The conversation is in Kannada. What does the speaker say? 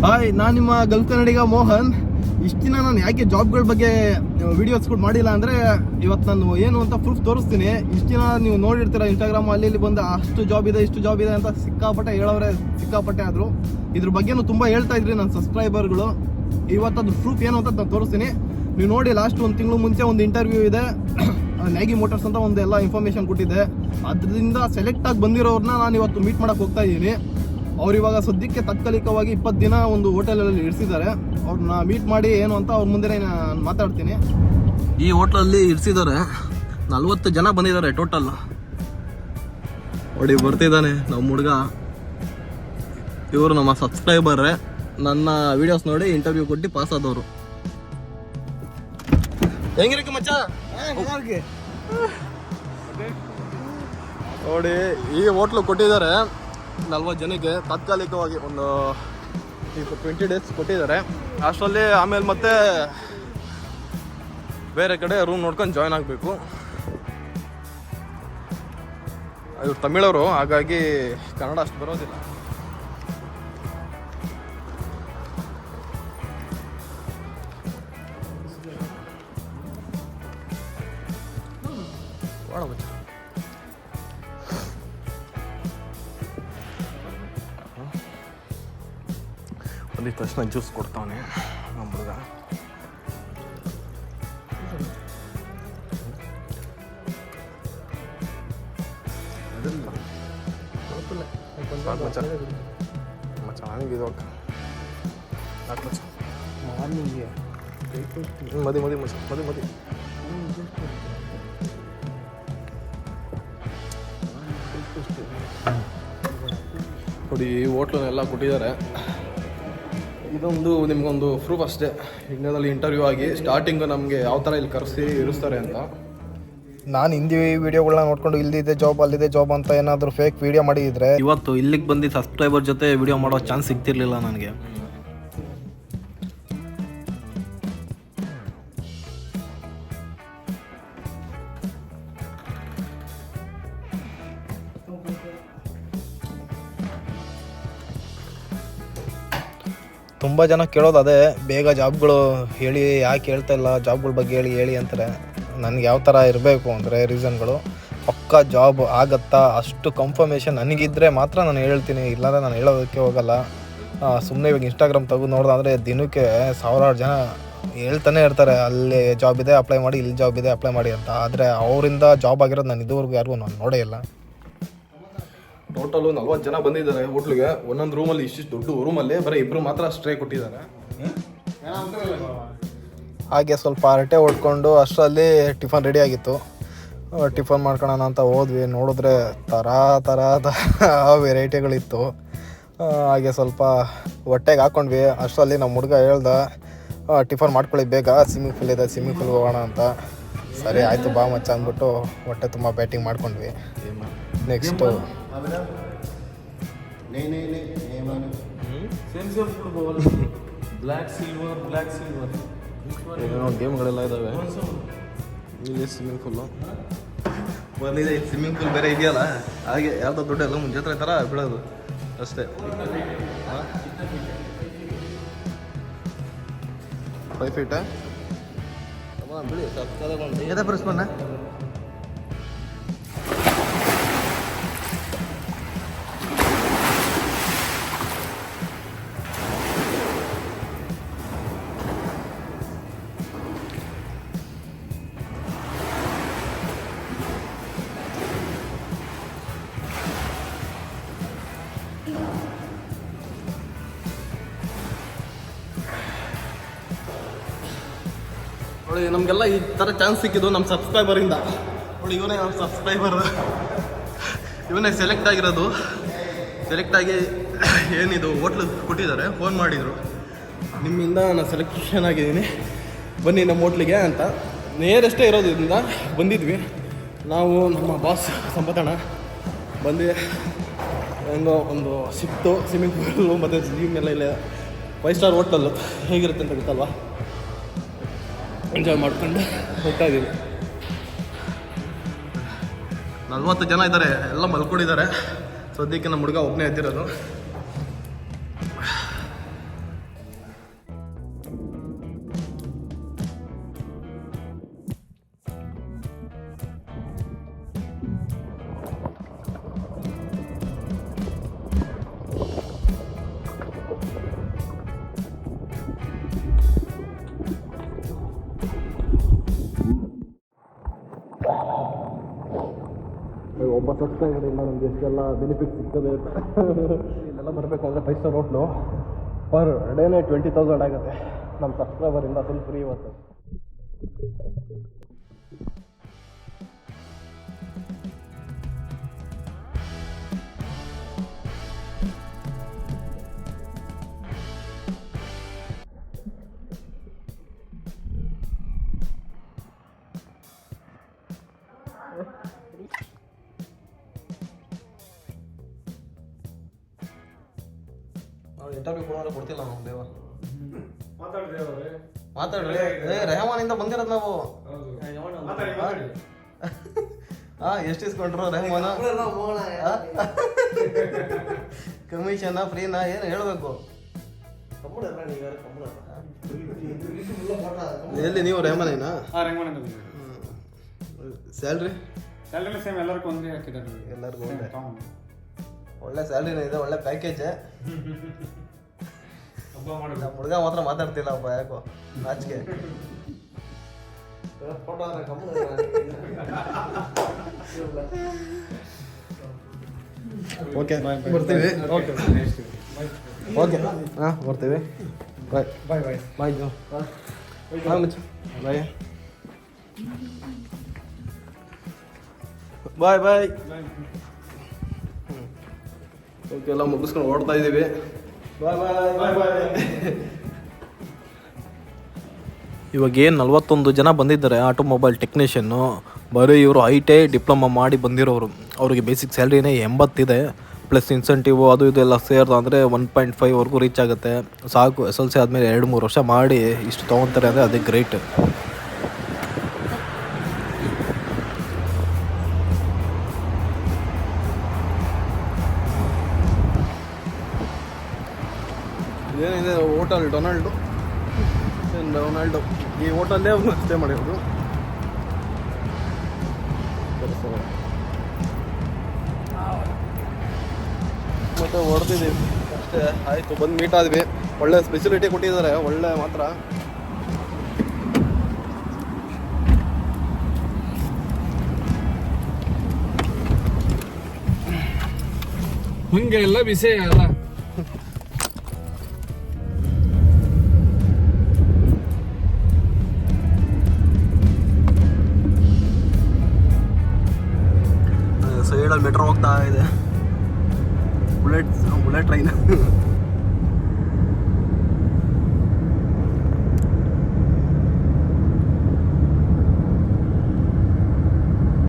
ಹಾಯ್, ನಾನು ನಿಮ್ಮ ಗಲ್ಫ್ ಕನ್ನಡಿಗ ಮೋಹನ್. ಇಷ್ಟು ದಿನ ನಾನು ಯಾಕೆ ಜಾಬ್ಗಳ ಬಗ್ಗೆ ವಿಡಿಯೋಸ್ಗಳು ಮಾಡಿಲ್ಲ ಅಂದರೆ, ಇವತ್ತು ನಾನು ಏನು ಅಂತ ಪ್ರೂಫ್ ತೋರಿಸ್ತೀನಿ. ಇಷ್ಟು ದಿನ ನೀವು ನೋಡಿರ್ತೀರ ಇನ್ಸ್ಟಾಗ್ರಾಮ್ ಅಲ್ಲಿ ಇಲ್ಲಿ ಬಂದು ಅಷ್ಟು ಜಾಬ್ ಇದೆ ಇಷ್ಟು ಜಾಬ್ ಇದೆ ಅಂತ ಸಿಕ್ಕಾಪಟ್ಟೆ ಹೇಳೋರೆ, ಸಿಕ್ಕಾಪಟ್ಟೆ ಆದರು. ಇದ್ರ ಬಗ್ಗೆನೂ ತುಂಬ ಹೇಳ್ತಾ ಇದ್ರಿ ನನ್ನ ಸಬ್ಸ್ಕ್ರೈಬರ್ಗಳು. ಇವತ್ತು ಅದ್ರ ಪ್ರೂಫ್ ಏನು ಅಂತ ನಾನು ತೋರಿಸ್ತೀನಿ. ನೀವು ನೋಡಿ, ಲಾಸ್ಟ್ 1 ತಿಂಗಳು ಮುಂಚೆ ಒಂದು ಇಂಟರ್ವ್ಯೂ ಇದೆ, ಮ್ಯಾಗಿ ಮೋಟರ್ಸ್ ಅಂತ ಒಂದು ಎಲ್ಲ ಇನ್ಫಾರ್ಮೇಷನ್ ಕೊಟ್ಟಿದ್ದೆ. ಅದರಿಂದ ಸೆಲೆಕ್ಟ್ ಆಗಿ ಬಂದಿರೋರನ್ನ ನಾನು ಇವತ್ತು ಮೀಟ್ ಮಾಡೋಕ್ಕೆ ಹೋಗ್ತಾ ಇದ್ದೀನಿ. ಅವ್ರು ಇವಾಗ ಸದ್ಯಕ್ಕೆ ತಾತ್ಕಾಲಿಕವಾಗಿ 20 ದಿನ ಒಂದು ಹೋಟೆಲಲ್ಲಿ ಇರಿಸಿದ್ದಾರೆ. ಅವ್ರನ್ನ ಮೀಟ್ ಮಾಡಿ ಏನು ಅಂತ ಅವ್ರ ಮುಂದೆ ನಾನು ಮಾತಾಡ್ತೀನಿ. ಈ ಹೋಟ್ಲಲ್ಲಿ ಇರಿಸಿದ್ದಾರೆ. 40 ಜನ ಬಂದಿದ್ದಾರೆ ಟೋಟಲ್. ನೋಡಿ ಬರ್ತಿದ್ದಾನೆ ನಮ್ಮ ಹುಡುಗ. ಇವರು ನಮ್ಮ ಸಬ್ಸ್ಕ್ರೈಬರೇ, ನನ್ನ ವಿಡಿಯೋಸ್ ನೋಡಿ ಇಂಟರ್ವ್ಯೂ ಕೊಟ್ಟು ಪಾಸ್ ಆದವರು. ಹೆಂಗಿರಕ್ಕೆ ಮಚ್ಚ? ನೋಡಿ, ಈ ಹೋಟ್ಲು ಕೊಟ್ಟಿದ್ದಾರೆ 40 ಜನಕ್ಕೆ ತಾತ್ಕಾಲಿಕವಾಗಿ ಒಂದು 20 ಡೇಸ್ ಕೊಟ್ಟಿದ್ದಾರೆ. ಅಷ್ಟರಲ್ಲಿ ಆಮೇಲೆ ಮತ್ತೆ ಬೇರೆ ಕಡೆ ರೂಮ್ ನೋಡ್ಕೊಂಡು ಜಾಯ್ನ್ ಆಗಬೇಕು. ಇವ್ರು ತಮಿಳವರು, ಹಾಗಾಗಿ ಕನ್ನಡ ಅಷ್ಟು ಬರೋದಿಲ್ಲ. ಬಂದಿದ್ದ ತಕ್ಷಣ ಜ್ಯೂಸ್ ಕೊಡ್ತಾವನೆ ನಮ್ಮ ಹುಡುಗ. ಮದಿ ಮದಿ ಮದಿ ಮದಿ ನೋಡಿ, ಈ ಹೋಟ್ಲನ್ನೆಲ್ಲ ಕೊಟ್ಟಿದ್ದಾರೆ. ಇದೊಂದು ನಿಮ್ಗೊಂದು ಪ್ರೂಫ್ ಅಷ್ಟೇ. ಇಂಡಿಯಾದಲ್ಲಿ ಇಂಟರ್ವ್ಯೂ ಆಗಿ ಸ್ಟಾರ್ಟಿಂಗ್ ನಮಗೆ ಯಾವ ಥರ ಇಲ್ಲಿ ಕರೆಸಿ ಇರಿಸ್ತಾರೆ ಅಂತ. ನಾನು ಹಿಂದಿ ವಿಡಿಯೋಗಳನ್ನ ನೋಡ್ಕೊಂಡು ಇಲ್ಲಿದೆ ಜಾಬ್ ಅಲ್ಲಿದೆ ಜಾಬ್ ಅಂತ ಏನಾದರೂ ಫೇಕ್ ವಿಡಿಯೋ ಮಾಡಿದ್ರೆ ಇವತ್ತು ಇಲ್ಲಿಗೆ ಬಂದು ಸಬ್ಸ್ಕ್ರೈಬರ್ ಜೊತೆ ವಿಡಿಯೋ ಮಾಡೋ ಚಾನ್ಸ್ ಸಿಗ್ತಿರ್ಲಿಲ್ಲ ನನಗೆ. ತುಂಬ ಜನ ಕೇಳೋದು ಅದೇ, ಬೇಗ ಜಾಬ್ಗಳು ಹೇಳಿ, ಯಾಕೆ ಹೇಳ್ತಾ ಇಲ್ಲ ಜಾಬ್ಗಳ ಬಗ್ಗೆ ಹೇಳಿ ಅಂತಾರೆ. ನನಗೆ ಯಾವ ಥರ ಇರಬೇಕು ಅಂದರೆ ರೀಸನ್ಗಳು, ಪಕ್ಕಾ ಜಾಬ್ ಆಗತ್ತಾ ಅಷ್ಟು ಕನ್ಫರ್ಮೇಷನ್ ನನಗಿದ್ದರೆ ಮಾತ್ರ ನಾನು ಹೇಳ್ತೀನಿ, ಇಲ್ಲಾಂದರೆ ನಾನು ಹೇಳೋದಕ್ಕೆ ಹೋಗಲ್ಲ. ಸುಮ್ಮನೆ ಇವಾಗ ಇನ್ಸ್ಟಾಗ್ರಾಮ್ ತೆಗೆದು ನೋಡಿದ್ರೆ ದಿನಕ್ಕೆ 1000 ಜನ ಹೇಳ್ತಾನೆ ಇರ್ತಾರೆ, ಅಲ್ಲಿ ಜಾಬ್ ಇದೆ ಅಪ್ಲೈ ಮಾಡಿ, ಇಲ್ಲಿ ಜಾಬ್ ಇದೆ ಅಪ್ಲೈ ಮಾಡಿ ಅಂತ. ಆದರೆ ಅವರಿಂದ ಜಾಬ್ ಆಗಿರೋದು ನಾನು ಇದುವರೆಗೂ ಯಾರಿಗೂ ನಾನು ನೋಡೇ ಇಲ್ಲ. ಟೋಟಲು 40 ಜನ ಬಂದಿದ್ದಾರೆ ಹೋಟ್ಲಿಗೆ. ಒಂದೊಂದು ರೂಮಲ್ಲಿ ಇಷ್ಟಿಷ್ಟು ದೊಡ್ಡ ರೂಮಲ್ಲಿ ಬರೀ 2 ಮಾತ್ರ ಸ್ಟ್ರೇ ಕೊಟ್ಟಿದ್ದಾರೆ. ಹಾಗೆ ಸ್ವಲ್ಪ ಹರಟೆ ಹೊಡ್ಕೊಂಡು ಅಷ್ಟರಲ್ಲಿ ಟಿಫನ್ ರೆಡಿ ಆಗಿತ್ತು. ಟಿಫನ್ ಮಾಡ್ಕೊಳ್ಳೋಣ ಅಂತ ಹೋದ್ವಿ. ನೋಡಿದ್ರೆ ಥರ ವೆರೈಟಿಗಳಿತ್ತು. ಹಾಗೆ ಸ್ವಲ್ಪ ಹೊಟ್ಟೆಗೆ ಹಾಕ್ಕೊಂಡ್ವಿ. ಅಷ್ಟರಲ್ಲಿ ನಮ್ಮ ಹುಡುಗ ಹೇಳ್ದ, ಟಿಫನ್ ಮಾಡ್ಕೊಳ್ಳಿ ಬೇಗ, ಸ್ವಿಮ್ಮಿಂಗ್ ಪೂಲ್ ಇದೆ, ಸ್ವಿಮ್ಮಿಂಗ್ ಪೂಲ್ ಹೋಗೋಣ ಅಂತ. ಸರಿ ಆಯಿತು ಬಾ ಮಚ್ಚ ಅಂದ್ಬಿಟ್ಟು ಹೊಟ್ಟೆ ತುಂಬ ಬ್ಯಾಟಿಂಗ್ ಮಾಡ್ಕೊಂಡ್ವಿ. ನೆಕ್ಸ್ಟು ಏನೋ ಗೇಮ್ಗಳೆಲ್ಲ ಇದ್ದಾವೆ. ಇಲ್ಲಿ ಸ್ವಿಮ್ಮಿಂಗ್ ಪೂಲು ಬಂದಿದೆ. ಸ್ವಿಮ್ಮಿಂಗ್ ಪೂಲ್ ಬೇರೆ ಇದೆಯಲ್ಲ, ಹಾಗೆ ಯಾವುದೋ ದೊಡ್ಡ ಎಲ್ಲ ಮುಂಜಾತ್ರೆ ಥರ ಬಿಡೋದು ಅಷ್ಟೇ. 5 ಫೀಟಾ ಬಿಡಿ ಎದೆ ಬರ್ಸ್ಬಣ್ಣ. ನೋಡಿ, ನಮಗೆಲ್ಲ ಈ ಥರ ಚಾನ್ಸ್ ಸಿಕ್ಕಿದ್ದು ನಮ್ಮ ಸಬ್ಸ್ಕ್ರೈಬರಿಂದ. ನೋಡಿ, ಇವನೇ ನಮ್ಮ ಸಬ್ಸ್ಕ್ರೈಬರ್, ಇವನೇ ಸೆಲೆಕ್ಟ್ ಆಗಿರೋದು. ಸೆಲೆಕ್ಟ್ ಆಗಿ ಏನಿದು ಹೋಟ್ಲು ಕೊಟ್ಟಿದ್ದಾರೆ, ಫೋನ್ ಮಾಡಿದರು, ನಿಮ್ಮಿಂದ ನಾನು ಸೆಲೆಕ್ಷನ್ ಆಗಿದ್ದೀನಿ, ಬನ್ನಿ ನಮ್ಮ ಹೋಟ್ಲಿಗೆ ಅಂತ. ನೇರಷ್ಟೇ ಇರೋದ್ರಿಂದ ಬಂದಿದ್ವಿ ನಾವು. ನಮ್ಮ ಬಾಸ್ ಸಂಪತಣ್ಣ ಬಂದು ಹೆಂಗೋ ಒಂದು ಸಿಕ್ತು. ಸ್ವಿಮ್ಮಿಂಗ್ ಪೂಲು ಮತ್ತು ಜಿಮ್ ಎಲ್ಲ ಇಲ್ಲ. 5 ಸ್ಟಾರ್ ಹೋಟೆಲ್ಲು ಹೇಗಿರುತ್ತೆ ಅಂತ ಗೊತ್ತಲ್ವಾ. ಎಂಜಾಯ್ ಮಾಡ್ಕೊಂಡು ಹೋಗ್ತಾ ಇದ್ದೀವಿ. 40 ಜನ ಇದ್ದಾರೆ, ಎಲ್ಲ ಮಲ್ಕೊಂಡಿದ್ದಾರೆ. ಸದ್ಯಕ್ಕೆ ನಮ್ಮ ಹುಡುಗ ಒಬ್ಬನೇ ಎದ್ದಿರೋದು. ಒಬ್ಬ ಸಬ್ಸ್ಕ್ರೈಬರಿಂದ ನಮಗೆ ಎಷ್ಟೆಲ್ಲ ಬೆನಿಫಿಟ್ ಸಿಗ್ತದೆ ಅಂತ. ಇಲ್ಲೆಲ್ಲ ಬರಬೇಕು ಅಂದರೆ 5 ಸ್ಟಾರ್ ಹೋಟ್ಲು ಪರ್ ಡೇನೇ 20,000 ಆಗುತ್ತೆ. ನಮ್ಮ ಸಬ್ಸ್ಕ್ರೈಬರಿಂದ ಫುಲ್ ಫ್ರೀ ಇವತ್ತು. ಇಂಟರ್ವ್ಯೂ ಕೊಡ್ತಿಲ್ಲ ನಾವು ದೇವ ಮಾತಾಡ್ರಿ. ರೆಹಮಾನಿಂದ ಬಂದಿರೋದು ನಾವು. ಎಷ್ಟು ಇಸ್ಕೊಂಡ್ರು ರೆಹಮಾನ? ಕಮಿಷನ್ ಫ್ರೀನಾ ಏನು ಹೇಳ್ಬೇಕು? ಎಲ್ಲಿ ನೀವು ರೆಹಮಾನೇನಾ? ಸ್ಯಾಲ್ರಿ ಸೇಮ್ ಎಲ್ಲರಿಗೂ ಒಂದೇ ಹಾಕಿದ್ದಾರೆ. ಎಲ್ಲರಿಗೂ ಒಂದೇ. ಒಳ್ಳೆ ಸ್ಯಾಲ್ರಿನ ಇದೆ, ಒಳ್ಳೆ ಪ್ಯಾಕೇಜ್. ನಮ್ಮ ಹುಡುಗ ಮಾತ್ರ ಮಾತಾಡ್ತಿಲ್ಲಪ್ಪ, ಯಾಕೋ ನಾಚಿಕೆ. ಓಕೆ ಬರ್ತೀವಿ. ಓಕೆ ಹಾಂ ಬರ್ತೀವಿ. ಬಾಯ್ ಬಾಯ್ ಬಾಯ್ ಬಾಯ್ ಜೋ. ಹಾಂ ಮುಚ್ಚು ಬಾಯ್ ಬಾಯ್ ಬಾಯ್. ಓಕೆ ಎಲ್ಲ ಮುಗಿಸ್ಕೊಂಡು ಓಡ್ತಾ ಇದ್ದೀವಿ. ಬಾಯ್ ಬಾಯ್ ಬಾಯ್. ಇವಾಗ ಏನು 41 ಜನ ಬಂದಿದ್ದಾರೆ ಆಟೋಮೊಬೈಲ್ ಟೆಕ್ನಿಷಿಯನ್ನು. ಬರೀ ಇವರು ಐಟೇ ಡಿಪ್ಲೊಮಾ ಮಾಡಿ ಬಂದಿರೋರು. ಅವರಿಗೆ ಬೇಸಿಕ್ ಸ್ಯಾಲ್ರಿನೇ 80 ಇದೆ, ಪ್ಲಸ್ ಇನ್ಸೆಂಟಿವ್ ಅದು ಇದು ಎಲ್ಲ ಸೇರಿದ ಅಂದರೆ 1.5ವರೆಗೂ ರೀಚ್ ಆಗುತ್ತೆ. ಸಾಕು. SLC ಆದಮೇಲೆ 2-3 ವರ್ಷ ಮಾಡಿ ಇಷ್ಟು ತೊಗೊತಾರೆ ಅಂದರೆ ಅದೇ ಗ್ರೇಟ್. ಏನಿದೆ ಹೋಟೆಲ್ ಡೊನಾಲ್ಡು. ಈ ಹೋಟೆಲ್ಲೇ ಅವ್ರು ಸ್ಟೇ ಮಾಡಿರೋದು. ಮತ್ತೆ ಹೊಡ್ತಿದ್ದೀವಿ ಅಷ್ಟೇ. ಆಯಿತು, ಬಂದು ಮೀಟ್ ಆದ್ವಿ. ಒಳ್ಳೆ ಸ್ಪೆಷಲಿಟಿ ಕೊಟ್ಟಿದ್ದಾರೆ, ಒಳ್ಳೆ ಮಾತ್ರ. ಹಂಗೆ ಎಲ್ಲ ಬಿಸಿ ಅಲ್ಲ. ಸೈಡಲ್ಲಿ ಮೆಟ್ರೋ ಹೋಗ್ತಾ ಇದೆ. Bullet train.